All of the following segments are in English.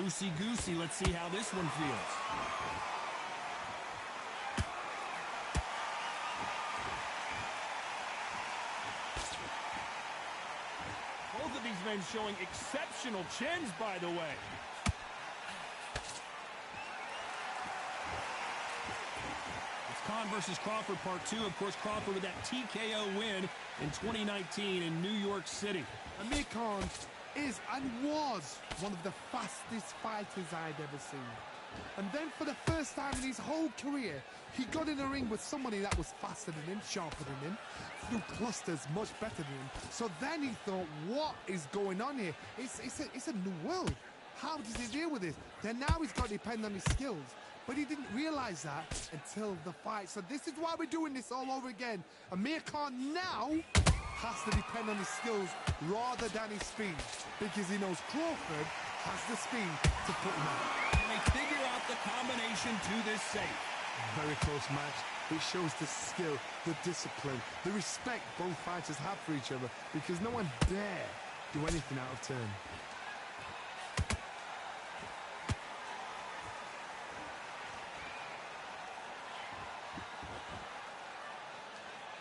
Loosey-goosey. Let's see how this one feels. Both of these men showing exceptional chins, by the way. It's Khan versus Crawford part 2. Of course, Crawford with that TKO win in 2019 in New York City. Amir Khan is and was one of the fastest fighters I'd ever seen. And then for the first time in his whole career, he got in a ring with somebody that was faster than him, sharper than him, threw clusters much better than him. So then he thought, what is going on here? It's a new world. How does he deal with this? Then now he's got to depend on his skills. But he didn't realize that until the fight. So this is why we're doing this all over again. Amir Khan now has to depend on his skills rather than his speed, because he knows Crawford has the speed to put him out. And they figure out the combination to this safe. Very close match. It shows the skill, the discipline, the respect both fighters have for each other, because no one dare do anything out of turn.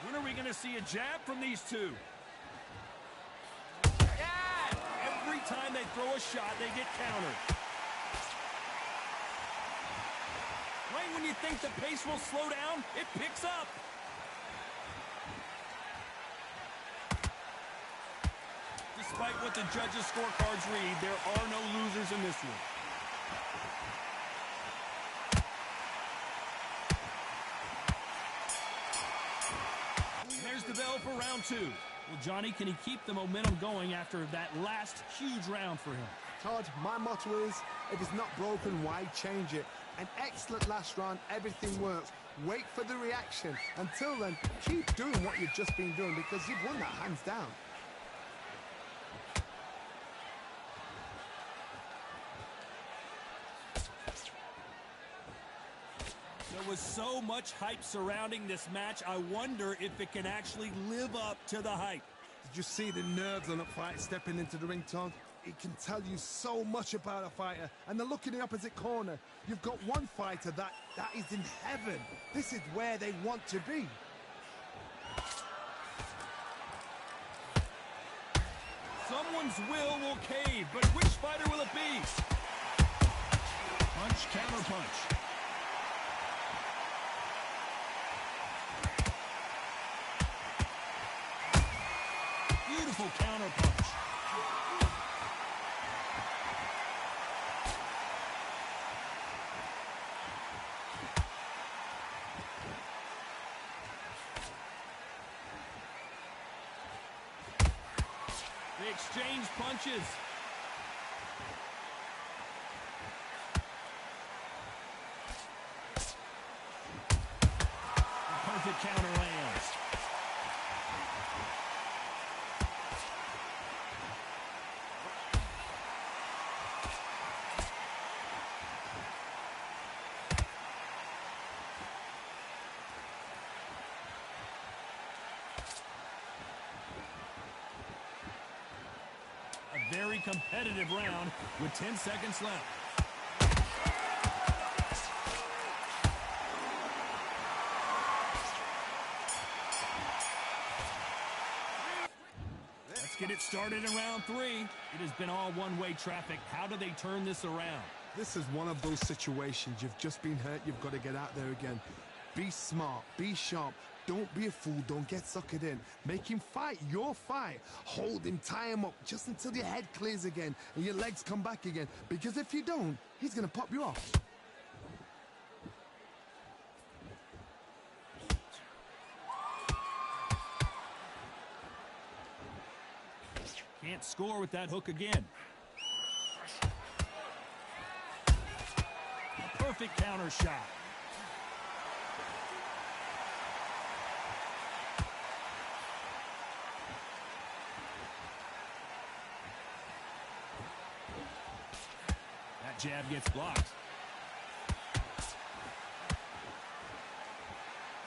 When are we going to see a jab from these two? Yeah! Every time they throw a shot, they get countered. Right when you think the pace will slow down, it picks up. Despite what the judges' scorecards read, there are no losers in this one. There's the bell for round 2. Well, Johnny, can he keep the momentum going after that last huge round for him? Todd, my motto is, if it's not broken, why change it? An excellent last round, everything works. Wait for the reaction. Until then, keep doing what you've just been doing, because you've won that hands down. There was so much hype surrounding this match, I wonder if it can actually live up to the hype. Did you see the nerves on a fight stepping into the ring, Todd? It can tell you so much about a fighter. And the look in the opposite corner, you've got one fighter that is in heaven. This is where they want to be. Someone's will cave, but which fighter will it be? Punch, counter punch. Beautiful counter punch. They exchange punches. The perfect counter lands. A very competitive round with 10 seconds left. Let's get it started in round 3. It has been all one-way traffic. How do they turn this around? This is one of those situations. You've just been hurt. You've got to get out there again. Be smart. Be sharp. Don't be a fool. Don't get suckered in. Make him fight your fight. Hold him, tie him up just until your head clears again and your legs come back again. Because if you don't, he's going to pop you off. Can't score with that hook again. A perfect counter shot. That jab gets blocked.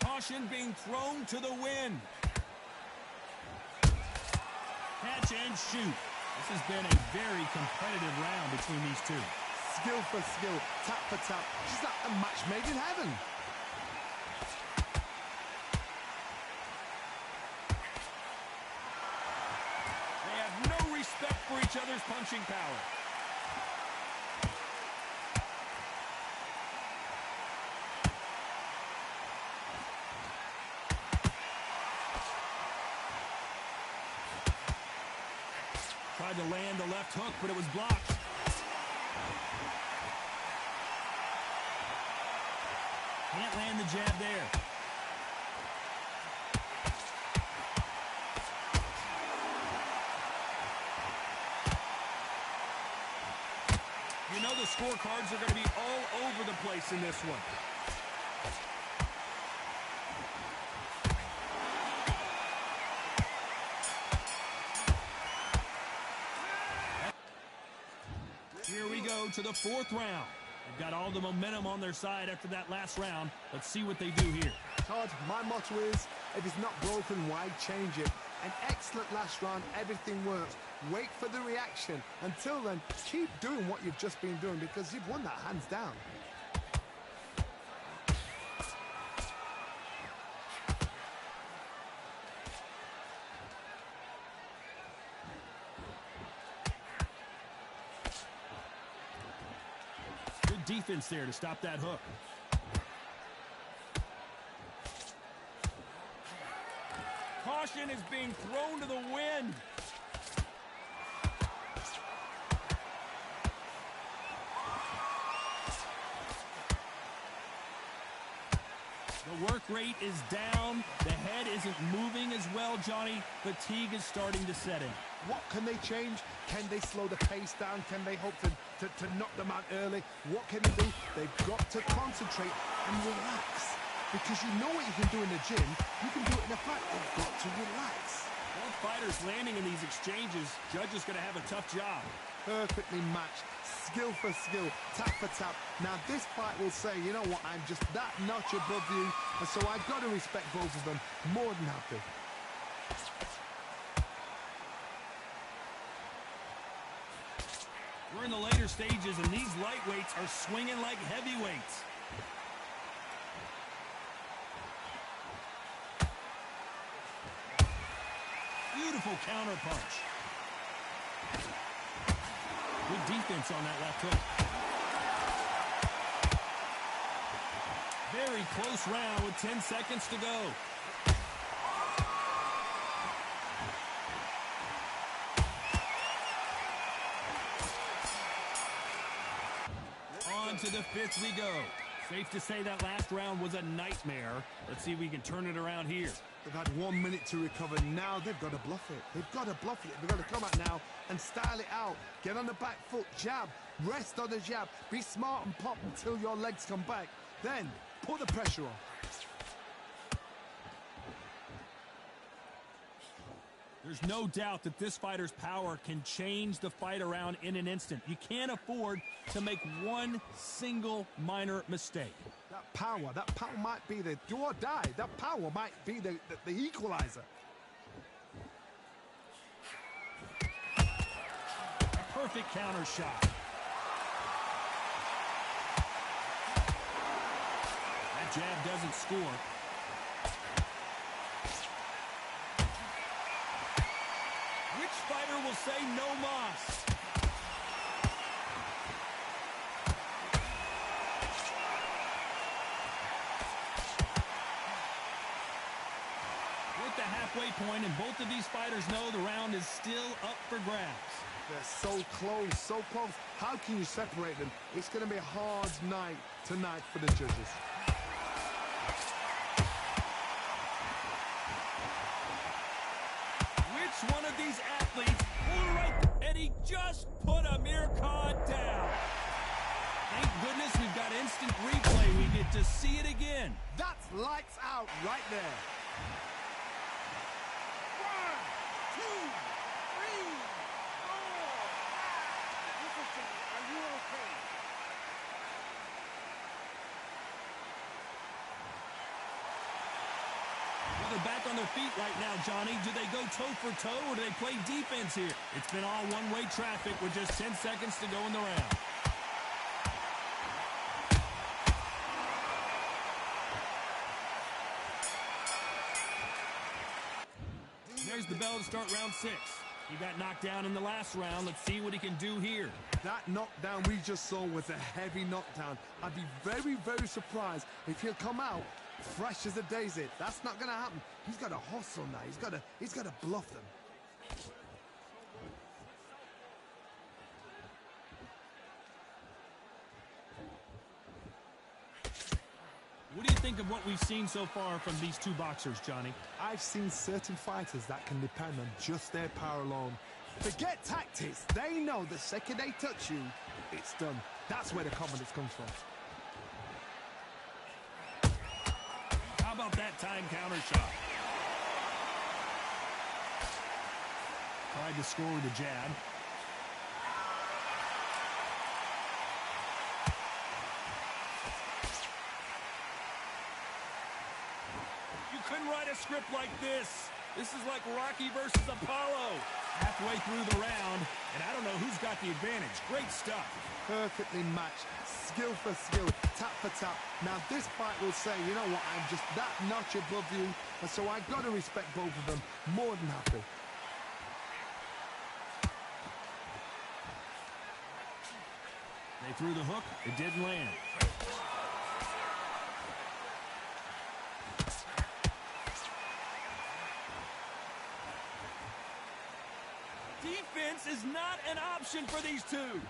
Caution being thrown to the wind. Catch and shoot. This has been a very competitive round between these two. skill for skill, tap for tap. She's like a match made in heaven. They have no respect for each other's punching power. Tried to land the left hook, but it was blocked. Can't land the jab there. You know the scorecards are going to be all over the place in this one. Here we go to the fourth round. They've got all the momentum on their side after that last round. Let's see what they do here. Todd, my motto is, if it's not broken, why change it? An excellent last round, everything works. Wait for the reaction. Until then, keep doing what you've just been doing because you've won that hands down. Good defense there to stop that hook. Caution is being thrown to the wind. The work rate is down. The head isn't moving as well, Johnny. Fatigue is starting to set in. What can they change? Can they slow the pace down? Can they hope to knock them out early? What can they do? They've got to concentrate and relax. Because you know what you can do in the gym, you can do it in a fight. They've got to relax. Both fighters landing in these exchanges. Judge is going to have a tough job. Perfectly matched, skill for skill, tap for tap. Now this fight will say, you know what, I'm just that notch above you, and so I've got to respect both of them. More than happy. We're in the later stages, and these lightweights are swinging like heavyweights. Beautiful counter punch. Good defense on that left hook. Very close round with 10 seconds to go. On to the fifth we go. Safe to say that last round was a nightmare. Let's see if we can turn it around here. They've had 1 minute to recover. Now they've got to bluff it. They've got to bluff it. They've got to come out now and style it out. Get on the back foot, jab, rest on the jab. Be smart and pop until your legs come back. Then put the pressure on. There's no doubt that this fighter's power can change the fight around in an instant. You can't afford to make one single minor mistake. That power might be the do or die. That power might be the equalizer. A perfect counter shot. That jab doesn't score. Which fighter will say no mas? We're at the halfway point, and both of these fighters know the round is still up for grabs. They're so close, so close. How can you separate them? It's going to be a hard night tonight for the judges. Which one of these athletes pulled right, and he just put Amir Khan down. Thank goodness we've got instant replay. We get to see it again. That's lights out right there. 1, 2, 3, 4. Are you okay? Well, they're back on their feet right now, Johnny. Do they go toe for toe or do they play defense here? It's been all one-way traffic with just 10 seconds to go in the round. bell to start round 6. He got knocked down in the last round. Let's see what he can do here. That knockdown we just saw was a heavy knockdown. I'd be very, very surprised if he'll come out fresh as a daisy. That's not going to happen. He's got to hustle now. He's got to bluff them. What do you think of what we've seen so far from these two boxers, Johnny? I've seen certain fighters that can depend on just their power alone. Forget tactics. They know the second they touch you, it's done. That's where the confidence comes from. How about that time counter shot? Tried to score with a jab. You couldn't write a script like this. This is like Rocky versus Apollo. Halfway through the round, and I don't know who's got the advantage. Great stuff. Perfectly matched. Skill for skill. Tap for tap. Now this fight will say, you know what, I'm just that notch above you. And so I've got to respect both of them. More than happy. They threw the hook. It didn't land. Defense is not an option for these two.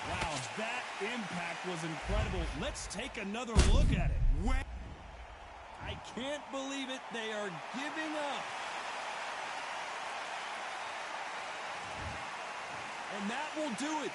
Wow, that impact was incredible. Let's take another look at it. I can't believe it. They are giving up. And that will do it.